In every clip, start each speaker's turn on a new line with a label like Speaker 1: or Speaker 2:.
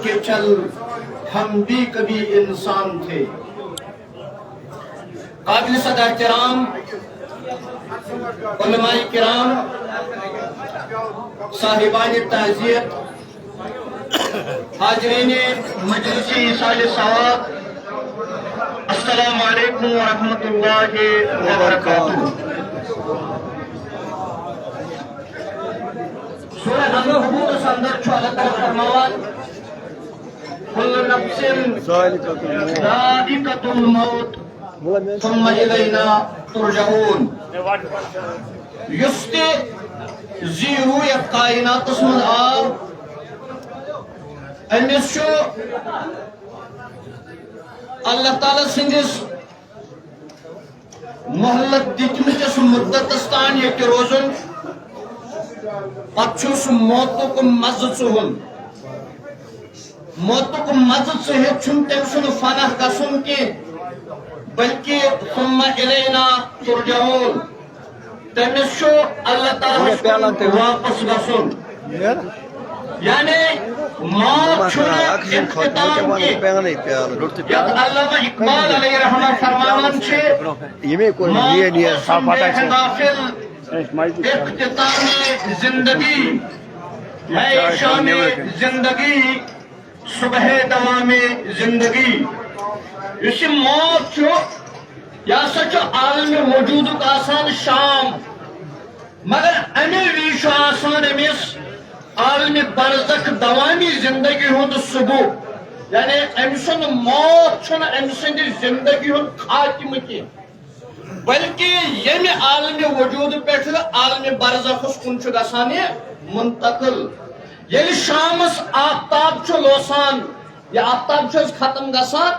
Speaker 1: کے چل ہم بھی کبھی انسان تھے. قابل صد احترام علماء کرام، صاحبان تعزیت، حاضرین مجلس ایصال ثواب، السلام علیکم ورحمۃ اللہ وبرکاتہ. سورہ نمل حدود اندر اللہ تعالیٰ فرماوان کل نفس ذائقۃ الموت ثم الینا ترجعون. یس تہ زیرو یتھ کائناتس من آو امس اللہ تعالیٰ سندس مہلت دتمتس مدتس تان یہ روزن، پتہ سہ موتک مزہ ژہن. موتک مزہ ژہت تم سند فنح گھن کی، بلکہ ثم الینا ترجعون. تمس اللہ تعالیٰ واپس گھن. یعنی موت اختتام کی. علامہ اقبال علیہ رحمہ فرماوان اختتام زندگی ہے شام زندگی صبح دوام زندگی. اس موت یہ سا عالم وجود آسان شام، مگر امی وی آسان امس عالم برزخ دوامی زندگی ہند صبح. یعنی ام سند موت ام سند زندگی ہند خاتمہ کی، بلکہ یم عالم وجود پہ عالم برزخس کن گسان منتقل. یل شامس آفتاب لوسان، یہ آفتاب ختم گسان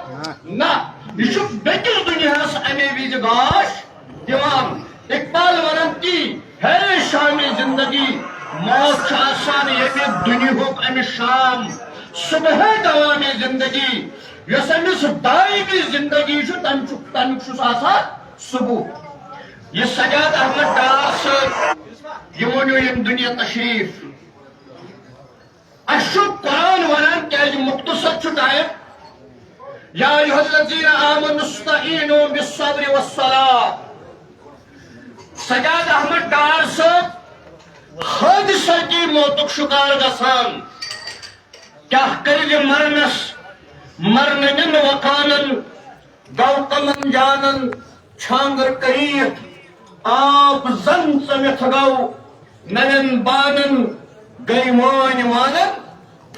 Speaker 1: نا، یہ بیکس دنیا امی وز گاش دان. اقبال ونان کی ہے شام زندگی موت آسان یعنی دنیا امس شام صبح دوام زندگی. یس امس دائمی زندگی تمیک آسان صبح. یہ سجاد احمد ڈار صاحب یہ ونو یم دنیا تشریف. اس قرآن ونان کیاز مختصر ٹائم، یا ایھا الذین آمنوا استعینوا بالصبر والصلاۃ. سجاد احمد ڈار صاحب حادثہ کی موتک شکار گسان. کیا کر مرنس مرنن وقانن گو کمن جانن چھانگر کریت آپ زن سمت گو ننن بانن گئی وان وانن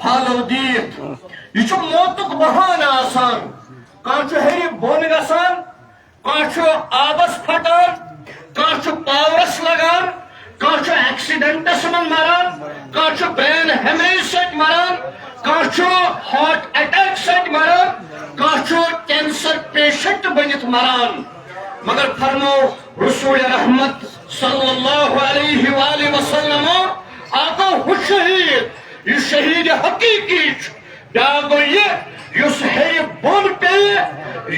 Speaker 1: پھالو دیت. یہ موتک بہان آسان. کان ہری بون گسان، کان آبس پھٹان، کان پاورس لگان، کان ایکسیڈنٹس من مران، کان برین ہیمیج ست مران، کان ہارٹ اٹیک ست مران، کان کینسر پیشنٹ بنت مران. مگر فرمو رسول رحمت صلی اللہ علیہ وآلہ وسلم آقا ہو شہید، یہ شہید حقیقی. بیا گو یہ یس ہری بون پہ،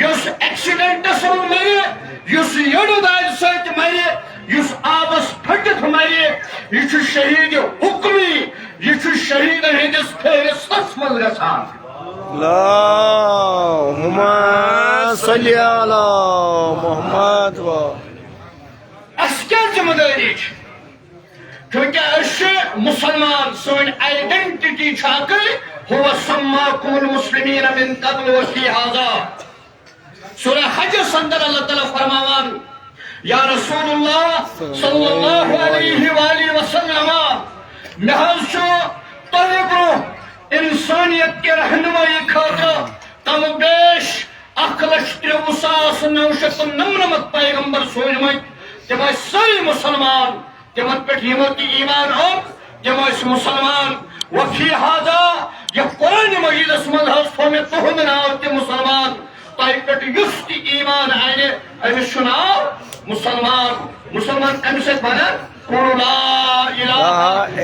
Speaker 1: یس ایکسیڈنٹس من مری، یس یڑ داج ست مری، یس آبس پھٹت مری، یہ شہید حکمی، یہ شہید ہندس فہرستس من گژھان.
Speaker 2: اللہم صلی علی محمد.
Speaker 1: اس کیا ذمہ داری چونکہ اس مسلمان سن آئیڈینٹی چھاکر هو سماکم المسلمین من قبل وفی هذا. سورہ حج اندر اللہ تعالیٰ فرماوان یا رسول اللہ صلی اللہ علیہ وآلہ وسلم محض طلب انسانیت کے رہنمائی خاطر کم بیش 1,93,999 پیغمبر سوزمت. تم ساری مسلمان، تمن پہ ایمان ہم تم مسلمان. وفی هذا یہ قرآن مجید من تھومے تہند ناو تہ مسلمان. تہ پہ یس تہ ایمان آئے امس ناو مسلمان. مسلمان امس ونان قولوا لا الہ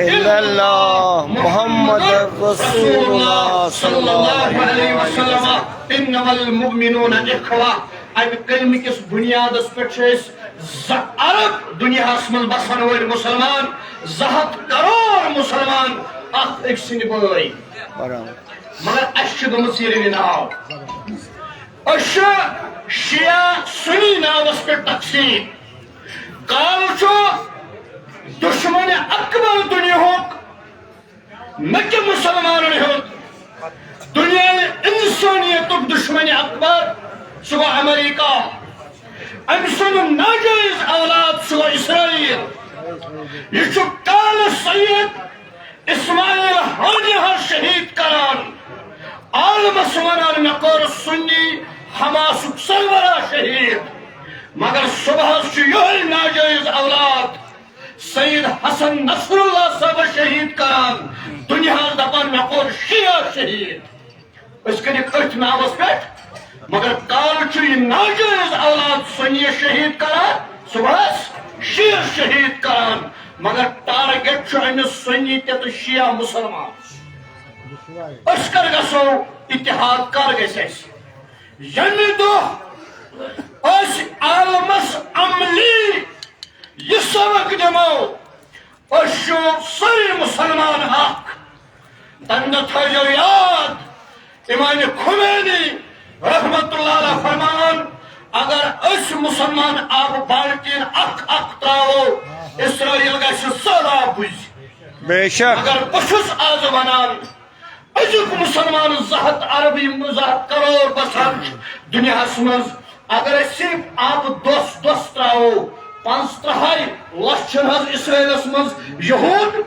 Speaker 1: الا اللہ
Speaker 2: محمد رسول اللہ
Speaker 1: صلی اللہ علیہ وسلم. انما المؤمنون اخوہ. ام کلمہ کس بنیاد پہ عرب دنیا من بسان ول مسلمان 200 کروڑ مسلمان اخ اک سند بھائی. مگر اشد مسیری ناو اشا شیعہ سنی ناوس پہ تقسیم قال چھو دشمن اکبر دنیا نکہ مسلمان ہند دنیا انسانیت دشمن اکبر سو امریکہ ام سن ناجائز اولاد سو اسرائیل یہ چھو کال سید اسماعیل ہانیہ شہید کران عالم سوانان مقور سنی حماس سرورہ شہید مگر صبح یہ ناجائز اولاد سید حسن نصر اللہ صاحب شہید کران دنیا دپان مقور شیعہ شہید اس کے کچھ ناوس پہ مگر کال یہ ناجائز اولاد سنی شہید کران صبح شیعہ شہید کران مگر ٹارگیٹ امس سنی تو شیعہ مسلمان اس کر گسو اتحاد کر گس یمہ دہ عالمس عملی یہ سبق دمو ساری مسلمان حق تم تھو یاد امام خمینی رحمت اللہ علیہ فرمان اگر اس مسلمان آب بالٹین اخ تراو اسرائیل گھس سہلاب بز
Speaker 2: بے شک
Speaker 1: اگر بس آز ونان ازیک مسلمان زہت عربی زہت کروڑ بسان دنیا مز اگر صرف آپ دس تراو 35 لچھن حض اسرائیلس مز یہود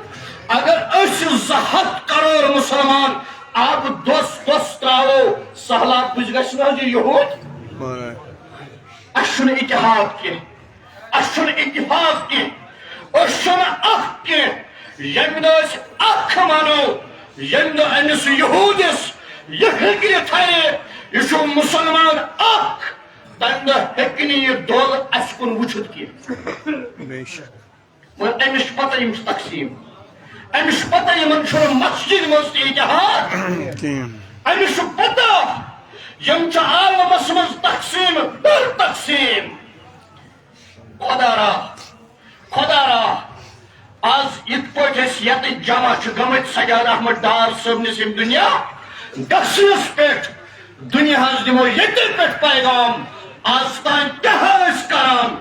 Speaker 1: اگر اس زہت کروڑ مسلمان آپ دس تراو سہلاب بز گھس یہود اشن اتحاد کی اشن اتفاق کی اشن اخ کی یم دس اخ مانو یم دو انس یہودس یہ ہکری تھائے یہ مسلمان اخ تم دہ ہکنی یہ دول اس کن وچھت کی امس پتہ یم تقسیم امس پتہ یمن چھو مسجد مز اتحاد امس پتہ یم عالمس مز تقسیم بل تقسیم خدا را آز ات پہ یت جمع گمت سجاد احمد ڈار صبنس دنیا گسنس پہ دنیا دمو یت پہ پیغام آز تان کران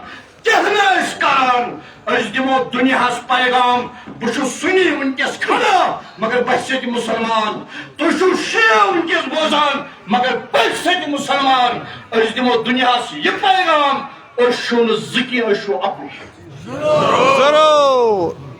Speaker 1: اس دمو دنیا پیغام بہ سنی ونکس کھڑا مگر بہ سک مسلمان تھی شیعہ ونکس بوزان مگر بہ سک مسلمان اس دمو دنیا یہ پیغام اشو زکی اشو اپنی
Speaker 2: ضرور